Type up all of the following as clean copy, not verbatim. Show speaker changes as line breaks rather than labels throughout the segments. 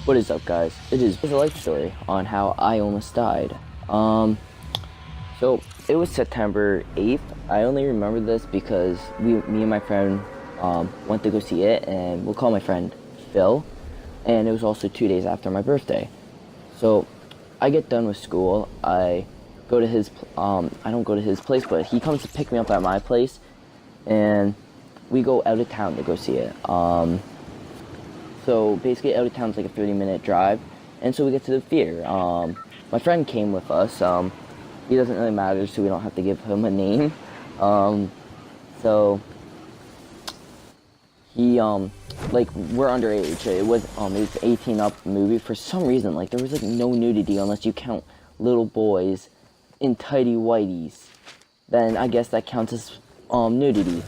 What is up, guys? It is a life story on how I almost died. So it was September 8th. I only remember this because me and my friend, went to go see it, and we'll call my friend Phil. And it was also 2 days after my birthday. So I get done with school. I go to his. I don't go to his place, but he comes to pick me up at my place, and we go out of town to go see it. So basically, out of town's like a 30-minute drive, and so we get to the theater. My friend came with us. He doesn't really matter, so we don't have to give him a name. So he like we're underage. It was 18 up movie. For some reason, like there was like no nudity unless you count little boys in tighty whities. Then I guess that counts as nudity.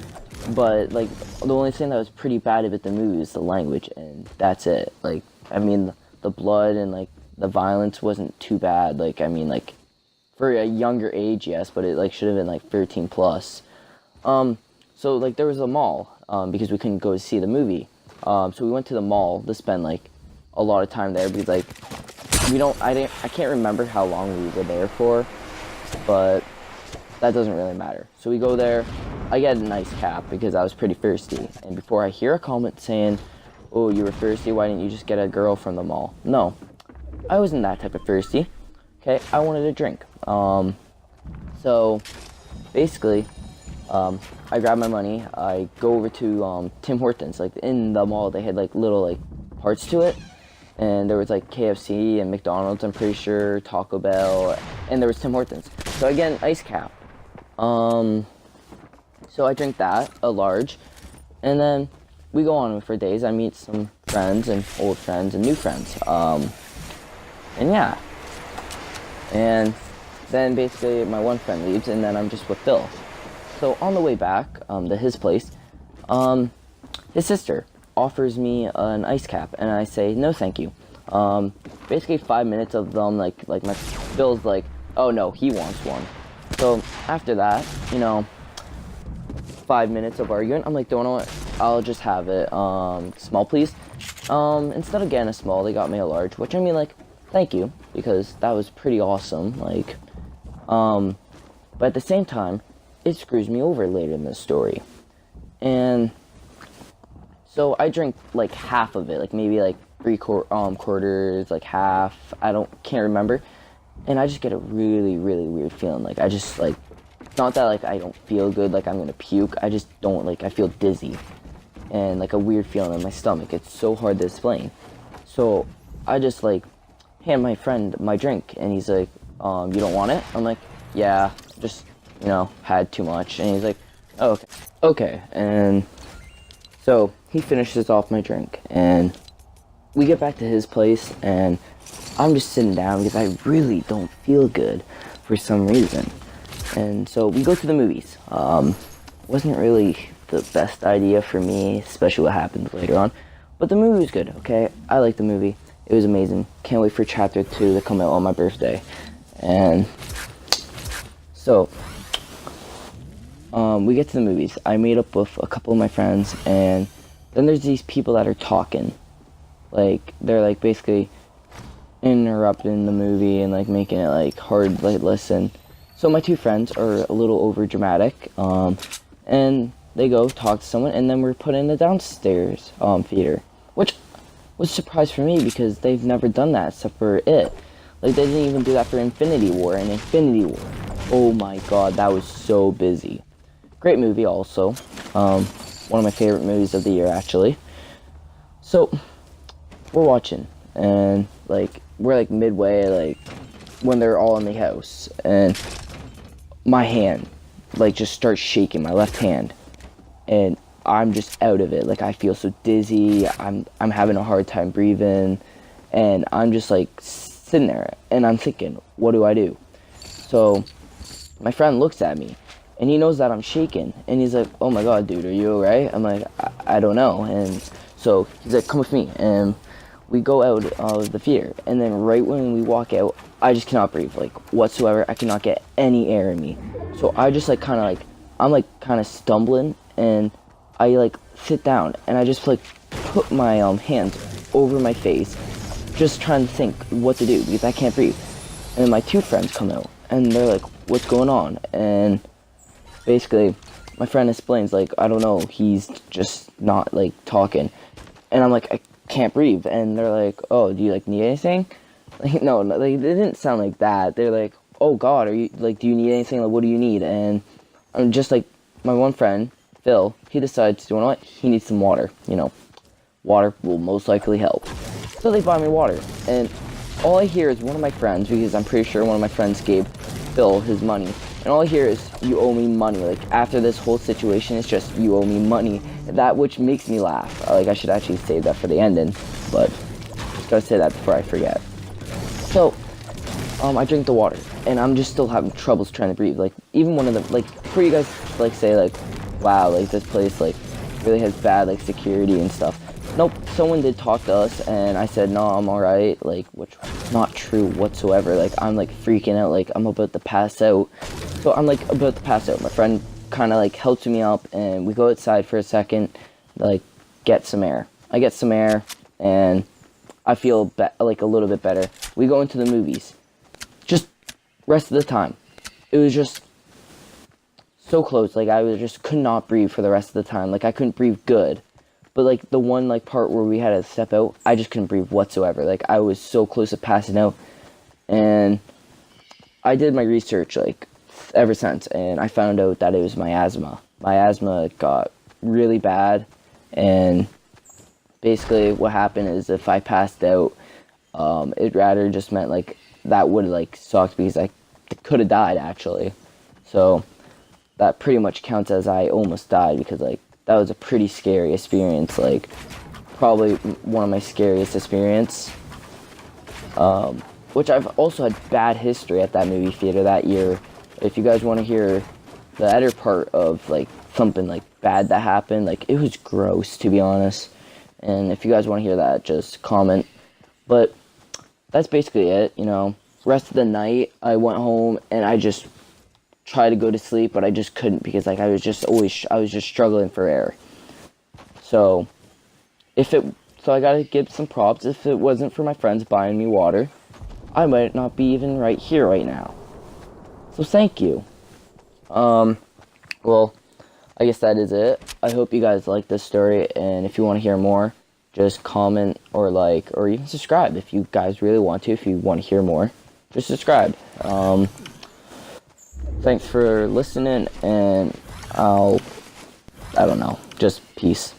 But like the only thing that was pretty bad about the movie was the language, and that's it. Like I mean, the blood and like the violence wasn't too bad. Like I mean, like for a younger age, yes, but it like should have been like 13 plus. So like there was a mall because we couldn't go see the movie. So we went to the mall to spend like a lot of time there because like I can't remember how long we were there for, but that doesn't really matter. So we go there. I get a nice cap because I was pretty thirsty. And before I hear a comment saying, "Oh, you were thirsty, why didn't you just get a girl from the mall?" No, I wasn't that type of thirsty. Okay, I wanted a drink. So basically, I grab my money. I go over to Tim Hortons. Like in the mall, they had like little like parts to it, and there was like KFC and McDonald's. I'm pretty sure Taco Bell, and there was Tim Hortons. So I get an ice cap. So I drink that, a large, and then we go on for days. I meet some friends and old friends and new friends. And yeah. And then basically my one friend leaves, and then I'm just with Phil. So on the way back to his place, his sister offers me an ice cap, and I say no, thank you. Basically 5 minutes of them like my Phil's like, oh no, he wants one. So after that, 5 minutes of arguing, I'm like, don't know what, I'll just have it. Small, please. Instead of getting a small, they got me a large, which I mean, like, thank you, because that was pretty awesome. Like, but at the same time, it screws me over later in the story. And so I drink like half of it, like maybe like quarters, like half. Can't remember. And I just get a really, really weird feeling. Like I just like, not that like I don't feel good, like I'm gonna puke. I just don't like. I feel dizzy, and like a weird feeling in my stomach. It's so hard to explain. So I just like hand my friend my drink, and he's like, "You don't want it?" I'm like, "Yeah, just had too much." And he's like, "Oh, okay." And so he finishes off my drink, and we get back to his place, and I'm just sitting down because I really don't feel good for some reason. And so we go to the movies. Wasn't really the best idea for me, especially what happens later on. But the movie was good, okay? I liked the movie. It was amazing. Can't wait for Chapter 2 to come out on my birthday. And so, we get to the movies. I meet up with a couple of my friends, and then there's these people that are talking. Like, they're like basically interrupting the movie and like making it like hard to like, listen. So my two friends are a little over dramatic, and they go talk to someone, and then we're put in the downstairs theater, which was a surprise for me because they've never done that except for it. Like they didn't even do that for Infinity War, and Infinity War, oh my god, that was so busy. Great movie also, one of my favorite movies of the year actually. So we're watching, and like we're like midway, like when they're all in the house, and my hand like just starts shaking, my left hand, and I'm just out of it. Like I feel so dizzy, I'm having a hard time breathing, and I'm just like sitting there, and I'm thinking, what do I do? So my friend looks at me, and he knows that I'm shaking, and he's like, oh my god, dude, are you alright? I'm like, I don't know. And so he's like, come with me, and we go out of the theater, and then right when we walk out, I just cannot breathe, like, whatsoever. I cannot get any air in me. So I just, like, I'm, like, kind of stumbling, and I, like, sit down, and I just, like, put my hands over my face, just trying to think what to do because I can't breathe. And then my two friends come out, and they're like, what's going on? And basically, my friend explains, like, I don't know, he's just not, like, talking. And I'm like, I can't breathe. And they're like, oh, do you, like, need anything? Like, no, like, they didn't sound like that. They're like, oh, God, are you, like, do you need anything? Like, what do you need? And I'm just, like, my one friend, Phil, he decides, you know what? He needs some water, you know. Water will most likely help. So they buy me water. And all I hear is one of my friends, because I'm pretty sure one of my friends gave Phil his money. And all I hear is, you owe me money. Like, after this whole situation, it's just, you owe me money. That which makes me laugh. Like, I should actually save that for the ending. But, just gotta say that before I forget. So, I drink the water. And I'm just still having troubles trying to breathe. Like, even one of them, like, before you guys, like, say, like, wow, like, this place, like, really has bad, like, security and stuff. Nope, someone did talk to us, and I said, no, I'm alright, like, which was not true whatsoever. Like, I'm, like, freaking out, like, I'm about to pass out. So I'm, like, about to pass out. My friend kind of, like, helps me up, and we go outside for a second, like, get some air. I get some air, and I feel, like, a little bit better. We go into the movies. Just, rest of the time. It was just so close. Like, I just could not breathe for the rest of the time. Like, I couldn't breathe good. But, like, the one, like, part where we had to step out, I just couldn't breathe whatsoever. Like, I was so close to passing out. And I did my research, like, ever since. And I found out that it was my asthma. My asthma got really bad. And basically what happened is if I passed out, it rather just meant, like, that would have, like, sucked because I could have died, actually. So that pretty much counts as I almost died because, like, that was a pretty scary experience, like, probably one of my scariest experience, which I've also had bad history at that movie theater that year. If you guys want to hear the other part of, like, something, like, bad that happened, like, it was gross, to be honest, and if you guys want to hear that, just comment. But that's basically it, you know. Rest of the night, I went home, and I just try to go to sleep, but I just couldn't because, like, I was just struggling for air. So I gotta give some props. If it wasn't for my friends buying me water, I might not be even right here right now. So thank you. Well, I guess that is it. I hope you guys like this story, and if you want to hear more, just comment or like, or even subscribe if you guys really want to. If you want to hear more, just subscribe. Thanks for listening, and I don't know, just peace.